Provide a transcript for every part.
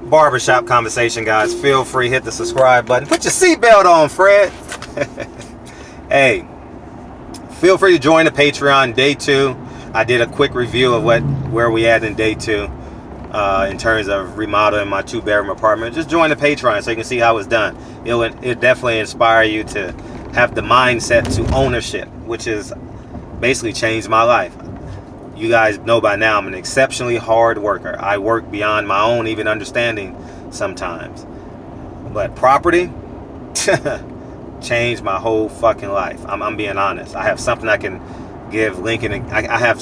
barbershop conversation, guys. Feel free, hit the subscribe button. Put your seatbelt on, Fred. Hey, feel free to join the Patreon. Day 2, I did a quick review of where we at in day 2 in terms of remodeling my 2-bedroom apartment. Just join the Patreon so you can see how it's done. It'll definitely inspire you to have the mindset to ownership, which is basically changed my life. You guys know by now I'm an exceptionally hard worker. I work beyond my own even understanding sometimes. But property changed my whole fucking life. I'm being honest. I have something I can give Lincoln. I have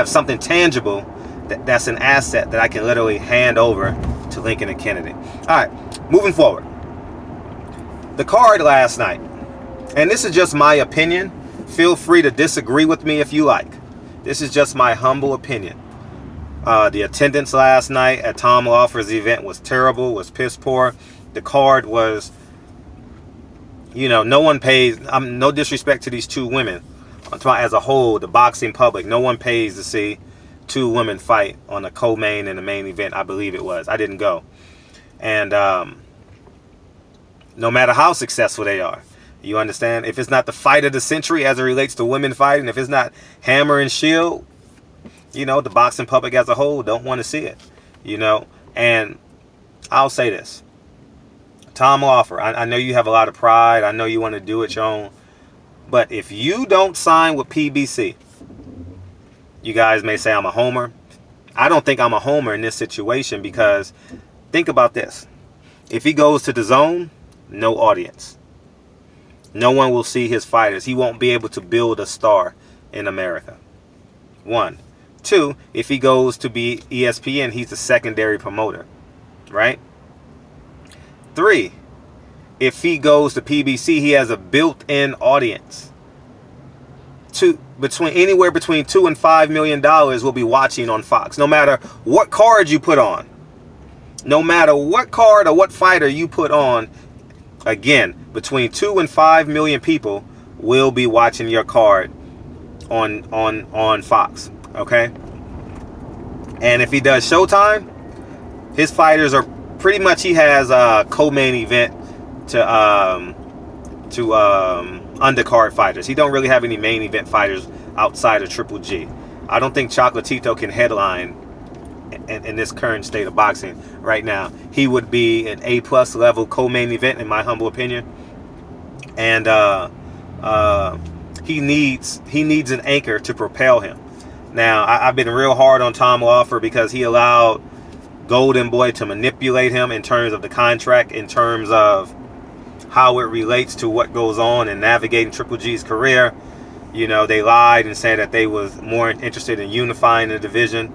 something tangible that's an asset that I can literally hand over to Lincoln and Kennedy. All right, moving forward. The card last night, and this is just my opinion. Feel free to disagree with me if you like. This is just my humble opinion. The attendance last night at Tom Loeffler's event was terrible, was piss poor. The card was, no one pays. No disrespect to these 2 women. As a whole, the boxing public, no one pays to see 2 women fight on a co-main and the main event. I believe it was. I didn't go. And no matter how successful they are, you understand? If it's not the fight of the century as it relates to women fighting, if it's not hammer and shield, the boxing public as a whole don't want to see it, And I'll say this. Tom Loeffler, I know you have a lot of pride. I know you want to do it your own. But if you don't sign with PBC, you guys may say I'm a homer. I don't think I'm a homer in this situation because think about this. If he goes to the zone, no audience. No one will see his fighters. He won't be able to build a star in America. 1. 2, if he goes to be ESPN, he's a secondary promoter. Right? 3, if he goes to PBC, he has a built-in audience. Anywhere between $2 and $5 million will be watching on Fox. No matter what card you put on. No matter what card or what fighter you put on. Again, between 2 and 5 million people will be watching your card on Fox, okay? And if he does Showtime, his fighters are pretty much, he has a co-main event to undercard fighters. He don't really have any main event fighters outside of Triple G. I don't think Chocolatito can headline in this current state of boxing right now. He would be an A+ level co-main event in my humble opinion. And he needs an anchor to propel him. Now, I've been real hard on Tom Loeffler because he allowed Golden Boy to manipulate him in terms of the contract, in terms of how it relates to what goes on in navigating Triple G's career. They lied and said that they was more interested in unifying the division,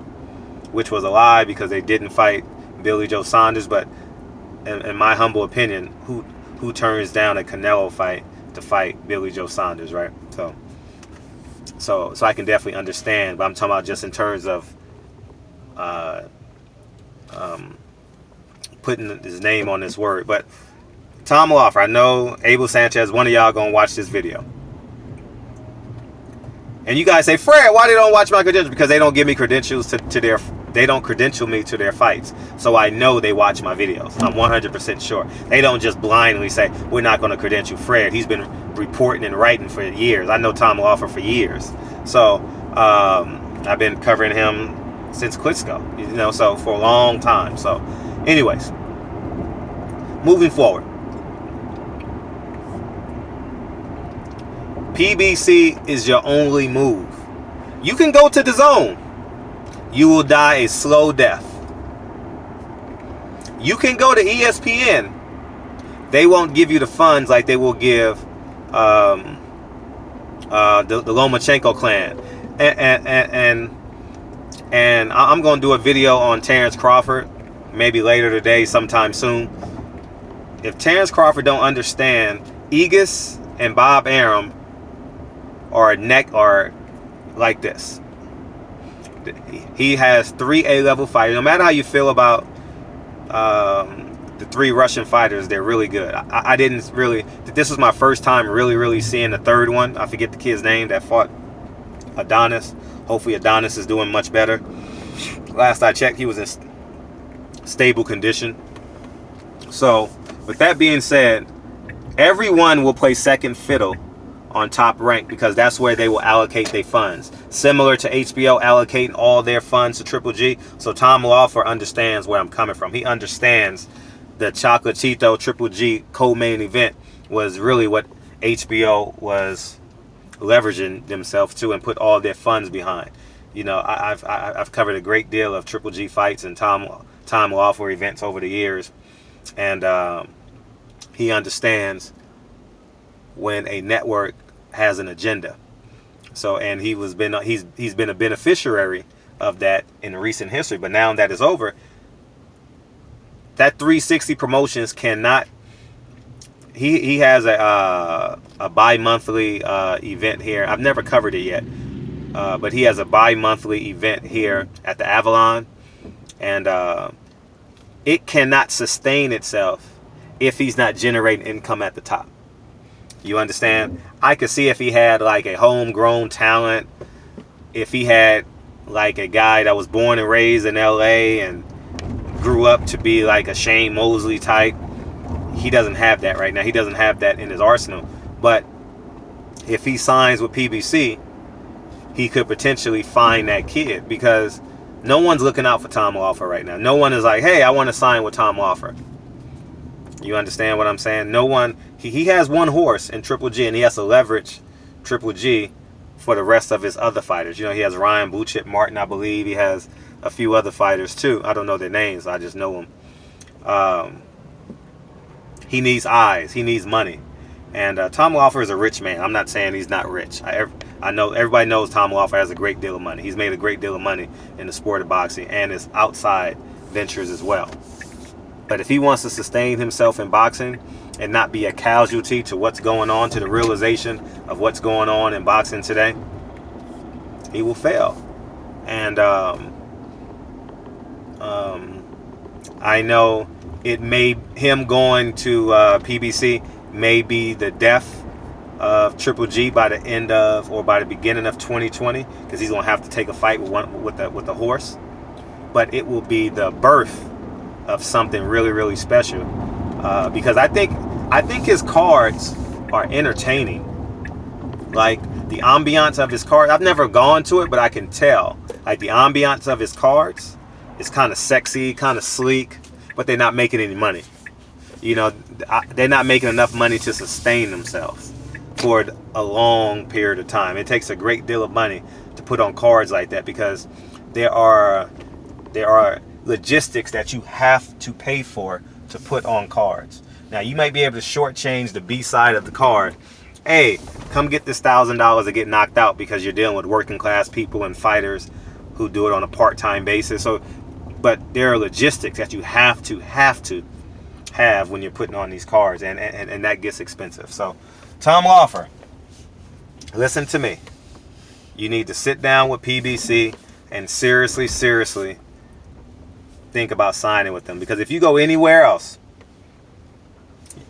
which was a lie because they didn't fight Billy Joe Saunders. But in my humble opinion, who turns down a Canelo fight to fight Billy Joe Saunders, right? So I can definitely understand, but I'm talking about just in terms of putting his name on this word. But Tom Loeffler, I know Abel Sanchez, one of y'all gonna watch this video. And you guys say, Fred, why they don't watch my credentials? Because they don't give me credentials they don't credential me to their fights. So I know they watch my videos. I'm 100% sure. They don't just blindly say, we're not going to credential Fred. He's been reporting and writing for years. I know Tom Loeffler for years. So I've been covering him since Klitschko, so for a long time. So anyways, moving forward. PBC is your only move. You can go to the zone. You will die a slow death. You can go to ESPN. They won't give you the funds like they will give the Lomachenko clan. And I'm going to do a video on Terrence Crawford, maybe later today, sometime soon. If Terrence Crawford don't understand, Aegis and Bob Arum are like this. He has 3 A-level fighters. No matter how you feel about the 3 Russian fighters, they're really good. I didn't really... This was my first time really seeing the 3rd one. I forget the kid's name that fought Adonis. Hopefully Adonis is doing much better. Last I checked, he was stable condition. So with that being said, everyone will play second fiddle on Top Rank because that's where they will allocate their funds. Similar to HBO allocating all their funds to Triple G. So Tom Loeffler understands where I'm coming from. He understands the Chocolatito Triple G co-main event was really what HBO was leveraging themselves to and put all their funds behind. You know, I've covered a great deal of Triple G fights and Tom Loeffler events over the years, and he understands when a network has an agenda. So, and he's been a beneficiary of that in recent history. But now that is over, that 360 Promotions cannot. He has a bi-monthly event here. I've never covered it yet, but he has a bi-monthly event here at the Avalon, and it cannot sustain itself if he's not generating income at the top. You understand? I could see if he had like a homegrown talent, if he had like a guy that was born and raised in LA and grew up to be like a Shane Mosley type. He doesn't have that right now. He doesn't have that in his arsenal. But if he signs with PBC, he could potentially find that kid, because no one's looking out for Tom Loeffler right now. No one is like, hey, I want to sign with Tom Loeffler. You understand what I'm saying? No one. He has one horse in Triple G, and he has to leverage Triple G for the rest of his other fighters. You know, he has Ryan Buchit Martin, I believe. He has a few other fighters too. I don't know their names. I just know them. He needs eyes. He needs money. And Tom Loeffler is a rich man. I'm not saying he's not rich. I know everybody knows Tom Loeffler has a great deal of money. He's made a great deal of money in the sport of boxing and his outside ventures as well. But if he wants to sustain himself in boxing and not be a casualty to what's going on, to the realization of what's going on in boxing today, he will fail. And I know it may, him going to PBC may be the death of Triple G by the end of, or by the beginning of 2020, because he's gonna have to take a fight with the horse. But it will be the birth of something really, really special, because I think his cards are entertaining. Like the ambiance of his card, I've never gone to it, but I can tell. Like the ambiance of his cards is kind of sexy, kind of sleek, but they're not making any money. You know, they're not making enough money to sustain themselves for a long period of time. It takes a great deal of money to put on cards like that, because there are logistics that you have to pay for to put on cards. Now, you might be able to shortchange the B side of the card. Hey, come get this $1,000 to get knocked out, because you're dealing with working class people and fighters who do it on a part-time basis. So, but there are logistics that you have to have when you're putting on these cards, and that gets expensive. So, Tom Loeffler, listen to me. You need to sit down with PBC and seriously think about signing with them, because if you go anywhere else,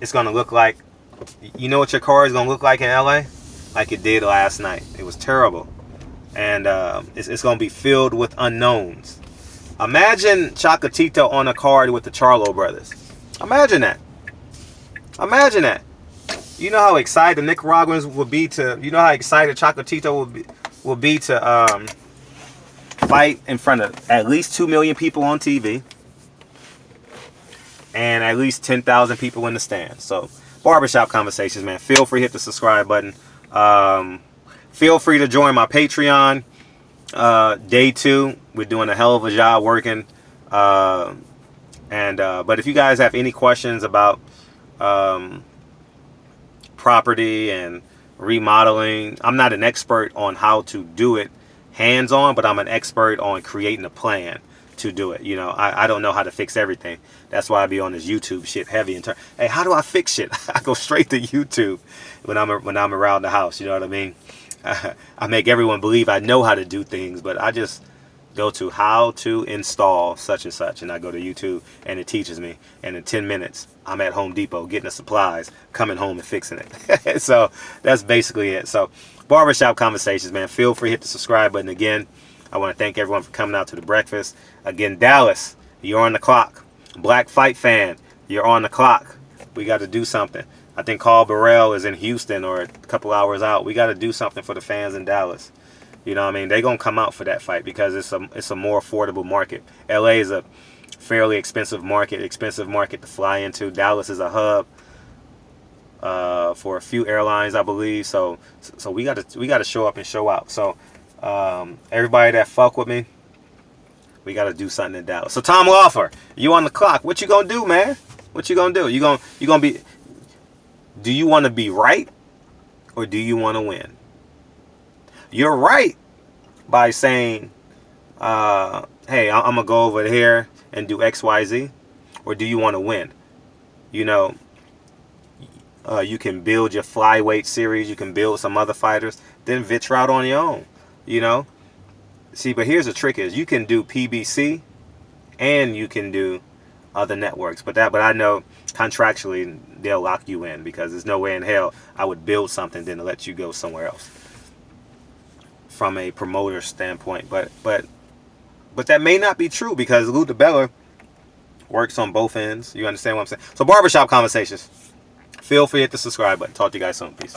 it's going to look like, you know what your car is going to look like in LA? Like it did last night. It was terrible. And it's going to be filled with unknowns. Imagine Chocolatito on a card with the Charlo brothers. Imagine that. Imagine that. You know how excited the Nicaraguans would be to, you know how excited Chocolatito will be to fight in front of at least 2 million people on TV and at least 10,000 people in the stands. So, Barbershop Conversations, man. Feel free to hit the subscribe button. Feel free to join my Patreon. Day 2, we're doing a hell of a job working. But if you guys have any questions about property and remodeling, I'm not an expert on how to do it hands-on, but I'm an expert on creating a plan to do it. You know, I don't know how to fix everything. That's why I be on this YouTube shit heavy and hey, how do I fix shit? I go straight to YouTube when I'm around the house. You know what I mean? I make everyone believe I know how to do things, but I just go to how to install such and such, and I go to YouTube and it teaches me, and in 10 minutes I'm at Home Depot getting the supplies, coming home and fixing it. So that's basically it. So Barbershop Conversations, man. Feel free to hit the subscribe button. Again, I want to thank everyone for coming out to the breakfast. Again, Dallas, You're on the clock. Black Fight Fan, you're on the clock. We got to do something. I think Carl Burrell is in Houston or a couple hours out. We got to do something for the fans in Dallas. You know what I mean? They're going to come out for that fight because it's a more affordable market. LA is a fairly expensive market to fly into. Dallas is a hub for a few airlines, I believe. So we got to show up and show out. So everybody that fuck with me, we got to do something in Dallas. So Tom Loeffler, you on the clock. What you going to do, man? What you going to do? You going to be, do you want to be right or do you want to win? You're right by saying, hey, I'm going to go over here and do X, Y, Z. Or do you want to win? You know, you can build your flyweight series. You can build some other fighters. Then venture out on your own. You know? See, but here's the trick is you can do PBC and you can do other networks. But I know contractually they'll lock you in because there's no way in hell I would build something then to let you go somewhere else from a promoter standpoint. But that may not be true because Lou DiBella works on both ends. You understand what I'm saying? So Barbershop Conversations. Feel free to hit the subscribe button. Talk to you guys soon. Peace.